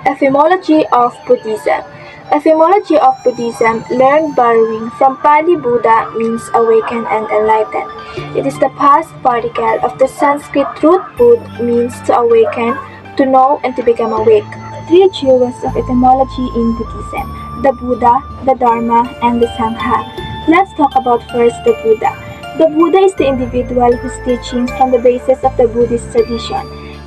Etymology of Buddhism. Etymology of Buddhism, learned borrowing from Pali Buddha, means awaken and enlighten. It is the past particle of the Sanskrit root Bud, means to awaken, to know, and to become awake. Three jewels of etymology in Buddhism: the Buddha, the Dharma, and the Sangha. Let's talk about first the Buddha. The Buddha is the individual whose teachings form the basis of the Buddhist tradition.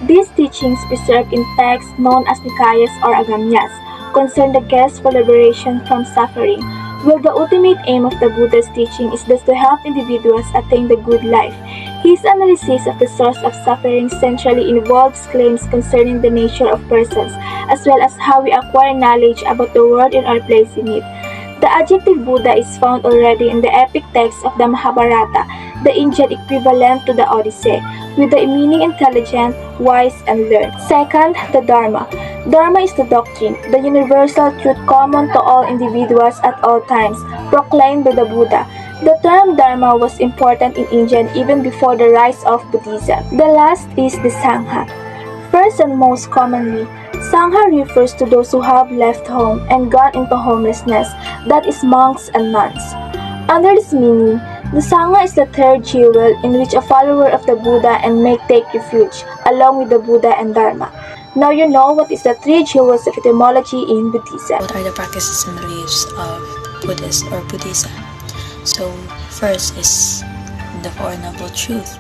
These teachings, preserved in texts known as Nikayas or Agamyas, concern the quest for liberation from suffering, while the ultimate aim of the Buddha's teaching is thus to help individuals attain the good life. His analysis of the source of suffering centrally involves claims concerning the nature of persons, as well as how we acquire knowledge about the world and our place in it. The adjective Buddha is found already in the epic text of the Mahabharata, the Indian equivalent to the Odyssey, with the meaning intelligent, wise, and learned. Second, the Dharma. Dharma is the doctrine, the universal truth common to all individuals at all times, proclaimed by the Buddha. The term Dharma was important in India even before the rise of Buddhism. The last is the Sangha. First and most commonly, Sangha refers to those who have left home and gone into homelessness, that is, monks and nuns. Under this meaning, the Sangha is the third jewel in which a follower of the Buddha and may take refuge, along with the Buddha and Dharma. Now you know what is the three jewels of etymology in Buddhism. What are the practices and beliefs of Buddhist or Buddhism? So first is the Four Noble Truths.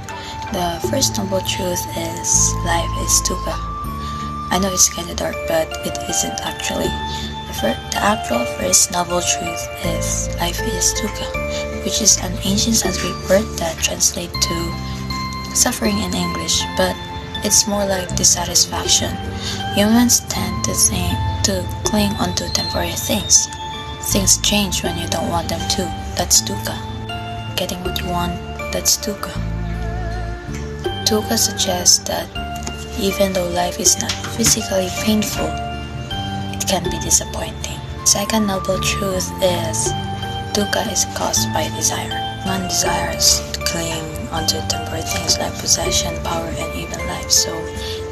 The first noble truth is life is dukkha. I know it's kind of dark, but it isn't actually. The actual first noble truth is life is dukkha, which is an ancient Sanskrit word that translates to suffering in English, but it's more like dissatisfaction. Humans tend to cling onto temporary things. Things change when you don't want them to. That's dukkha. Getting what you want, that's dukkha. Dukkha suggests that even though life is not physically painful, it can be disappointing. Second noble truth is dukkha is caused by desire. One desires to cling onto temporary things like possession, power, and even life, so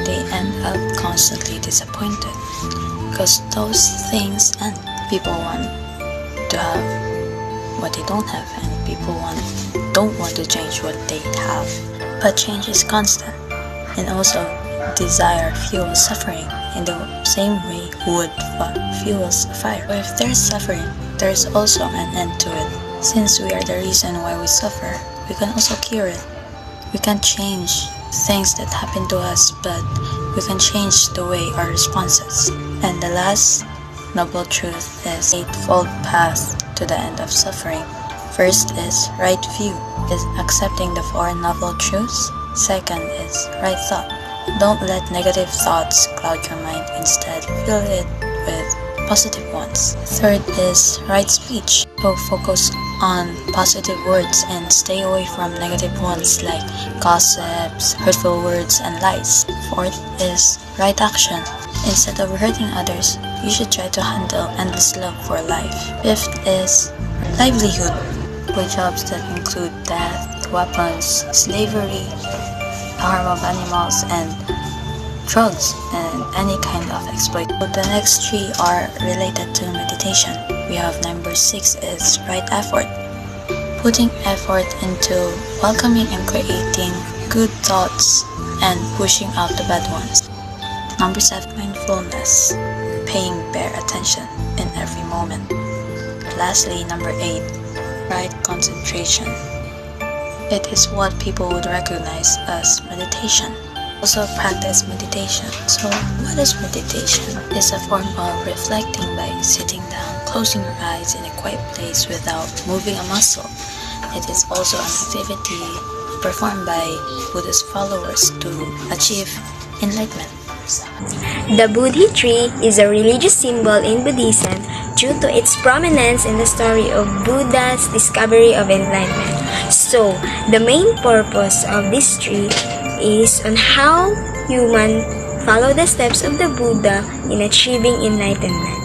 they end up constantly disappointed because those things end. People want to have what they don't have, and people don't want to change what they have. But change is constant, and also desire fuels suffering in the same way wood fuels a fire. But if there's suffering, there's also an end to it. Since we are the reason why we suffer, we can also cure it. We can change things that happen to us, but we can change the way our responses. And the last noble truth is eightfold path to the end of suffering. First is right view, is accepting the four noble truths. Second is right thought. Don't let negative thoughts cloud your mind. Instead, fill it with positive ones. Third is right speech. So focus on positive words and stay away from negative ones like gossips, hurtful words, and lies. Fourth is right action. Instead of hurting others, you should try to handle endless love for life. Fifth is livelihood. For jobs that include death, weapons, slavery, the harm of animals, and drugs, and any kind of exploit. So the next three are related to meditation. We have number 6 is right effort. Putting effort into welcoming and creating good thoughts and pushing out the bad ones. Number 7, mindfulness. Paying bare attention in every moment. Lastly, number 8, right concentration. It is what people would recognize as meditation. Also practice meditation. So what is meditation? It's a form of reflecting by sitting down, closing your eyes in a quiet place without moving a muscle. It is also an activity performed by Buddhist followers to achieve enlightenment. The Bodhi tree is a religious symbol in Buddhism due to its prominence in the story of Buddha's discovery of enlightenment. So, the main purpose of this tree is on how humans follow the steps of the Buddha in achieving enlightenment.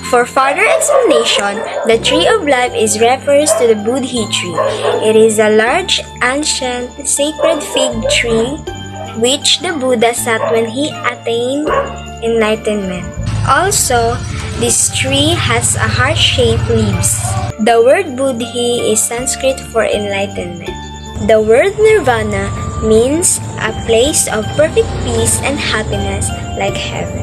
For further explanation, the tree of life is refers to the Bodhi tree. It is a large, ancient, sacred fig tree which the Buddha sat when he attained enlightenment. Also, this tree has a heart-shaped leaves. The word Buddhi is Sanskrit for enlightenment. The word nirvana means a place of perfect peace and happiness like heaven.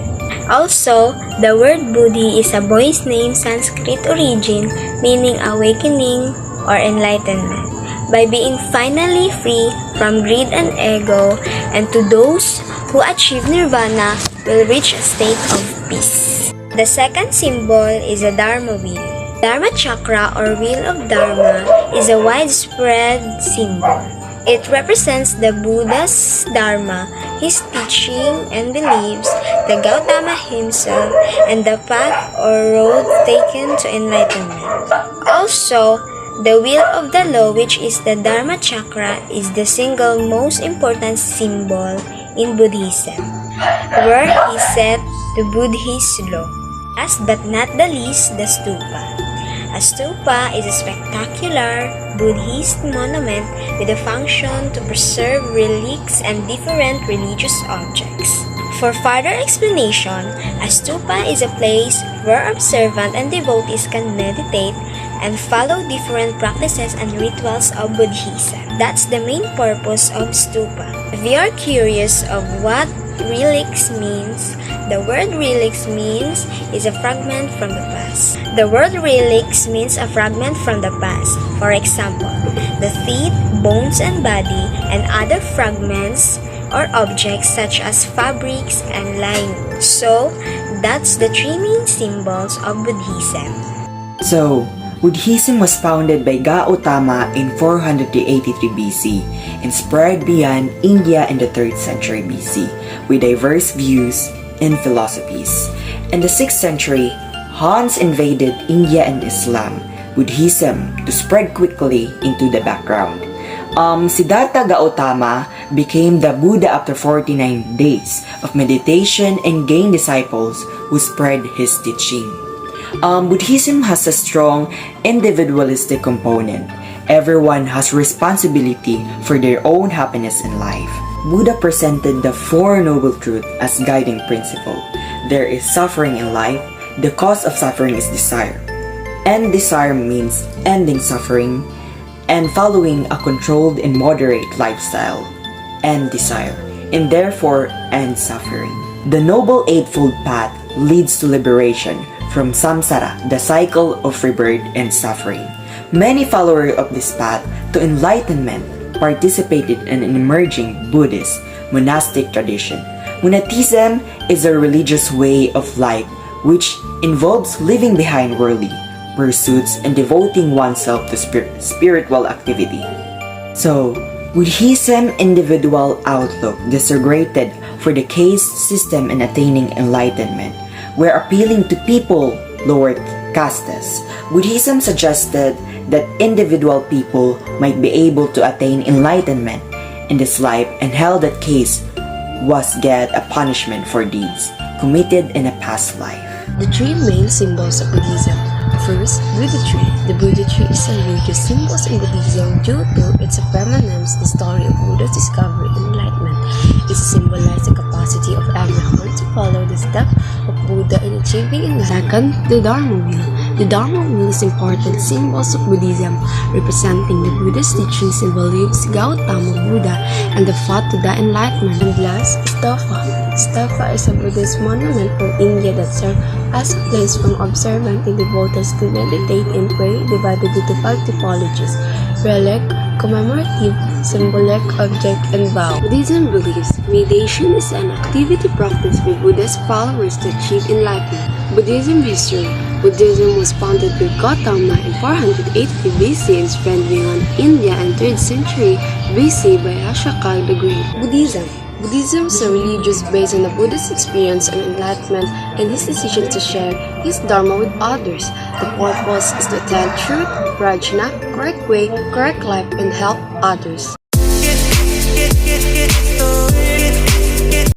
Also, the word Buddhi is a boy's name Sanskrit origin meaning awakening or enlightenment. By being finally free from greed and ego, and to those who achieve nirvana will reach a state of peace. The second symbol is a Dharma wheel. Dharma chakra or wheel of Dharma is a widespread symbol. It represents the Buddha's Dharma, his teaching and beliefs, the Gautama himself, and the path or road taken to enlightenment. Also, the wheel of the law, which is the Dharma chakra, is the single most important symbol in Buddhism, where he set the Buddhist law. Last but not the least, the stupa. A stupa is a spectacular Buddhist monument with a function to preserve relics and different religious objects. For further explanation, a stupa is a place where observant and devotees can meditate and follow different practices and rituals of Buddhism. That's the main purpose of stupa. If you are curious of what relics means, the word relics means is a fragment from the past. The word relics means a fragment from the past. For example, the teeth, bones, and body, and other fragments or objects such as fabrics and linen. So, that's the three main symbols of Buddhism. So, Buddhism was founded by Gautama in 483 BC and spread beyond India in the 3rd century BC with diverse views and philosophies. In the 6th century, Hans invaded India and Islam, Buddhism, to spread quickly into the background. Siddhartha Gautama became the Buddha after 49 days of meditation and gained disciples who spread his teaching. Buddhism has a strong individualistic component. Everyone has responsibility for their own happiness in life. Buddha presented the Four Noble Truths as guiding principle. There is suffering in life. The cause of suffering is desire. And desire means ending suffering and following a controlled and moderate lifestyle. And desire, and therefore end suffering. The Noble Eightfold Path leads to liberation from samsara, the cycle of rebirth and suffering. Many followers of this path to enlightenment participated in an emerging Buddhist monastic tradition. Monasticism is a religious way of life which involves leaving behind worldly pursuits and devoting oneself to spiritual activity. So, Buddhism individual outlook disaggregated for the caste system in attaining enlightenment, were appealing to people lower castes. Buddhism suggested that individual people might be able to attain enlightenment in this life and held that caste was get a punishment for deeds committed in a past life. The three main symbols of Buddhism. First, Buddha tree. The Buddha tree is a religious symbol in Buddhism due to its permanence, the story of Buddha's discovery and enlightenment. It symbolizes the capacity of everyone to follow the steps of Buddha in achieving enlightenment. Second, the Dharma wheel. The Dharma wheel is important symbols of Buddhism, representing the Buddha's teachings and beliefs, Gautama Buddha, and the path to the enlightenment. And last, Stupa. Stupa is a Buddhist monument from India that serves as a place from observant and devotees to meditate and pray, divided into 5 typologies: relic, commemorative, symbolic, object, and vow. Buddhism believes meditation is an activity practiced by Buddhist followers to achieve enlightenment. Buddhism history. Buddhism was founded by Gautama in 480 BC and spread beyond India in 3rd century BC by Ashoka the Great. Buddhism is a religious based on the Buddha's experience and enlightenment and his decision to share his Dharma with others. The purpose is to tell truth, prajna, correct way, correct life, and help others.